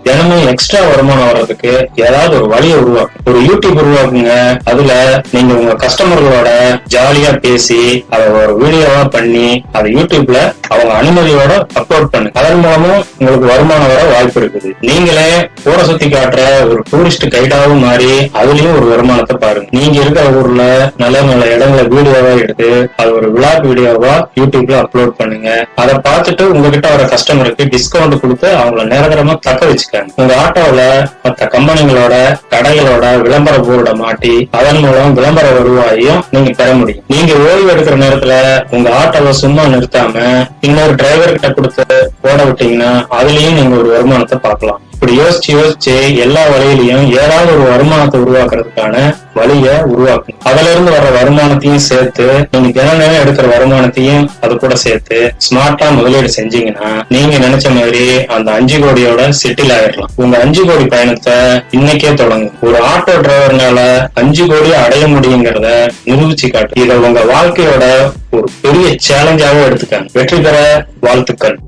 தினமும் எக்ஸ்ட்ரா வருமானம் வர்றதுக்கு ஏதாவது ஒரு வழியை உருவாக்கும். ஒரு யூடியூப் உருவாக்குங்க. அதுல நீங்க உங்க கஸ்டமர்களோட ஜாலியா பேசி அதை ஒரு வீடியோவா பண்ணி அதை யூடியூப்ல அவங்க அனுமதியோட அப்லோட் பண்ணுங்க. அதன் மூலமும் உங்களுக்கு வருமானம் வர வாய்ப்பு இருக்குது. நீங்களே ஊரை சுத்தி காட்டுற ஒரு டூரிஸ்ட் கைடாவும் மாறி அதுலயும் ஒரு வருமானத்தை பாருங்க. நீங்க இருக்கிற ஊர்ல நல்ல நல்ல இடங்களை வீடியோவா எடுத்து அது ஒரு விளாக் வீடியோவா யூடியூப்ல அப்லோட் பண்ணுங்க. அதை பார்த்துட்டு உங்ககிட்ட வர கஸ்டமருக்கு டிஸ்கவுண்ட் கொடுத்து அவங்கள நிரந்தரமா தக்க வச்சுக்காங்க. உங்க ஆட்டோல மற்ற கம்பெனிகளோட கடைகளோட விளம்பர போர்டை மாட்டி அதன் மூலம் விளம்பர வருவாயும் நீங்க பெற முடியும். நீங்க ஓய்வு எடுக்கிற நேரத்துல உங்க ஆட்டோவை சும்மா நிறுத்தாம இன்னொரு டிரைவர் கிட்ட கொடுத்து போட விட்டீங்கன்னா அதுலயும் நீங்க ஒரு வருமானத்தை பார்க்கலாம். இப்படி யோசிச்சு எல்லா வழியிலையும் ஏதாவது ஒரு வருமானத்தை உருவாக்குறதுக்கான வழிய உருவாக்கணும். அதுல இருந்து வர்ற வருமானத்தையும் சேர்த்து நீங்க தினம் எடுக்கிற வருமானத்தையும் அது கூட சேர்த்து ஸ்மார்ட்டா முதலீடு செஞ்சீங்கன்னா நீங்க நினைச்ச மாதிரி அந்த 5 கோடியோட செட்டில் ஆயிடலாம். உங்க 5 கோடி பயணத்தை இன்னைக்கே தொடங்கும். ஒரு ஆட்டோ டிரைவர்னால 5 கோடி அடைய முடியுங்கிறத நிரூபிச்சு காட்டு. இதை உங்க வாழ்க்கையோட ஒரு பெரிய சேலஞ்சாவே எடுத்துக்காங்க. வெற்றி பெற வாழ்த்துக்கள்.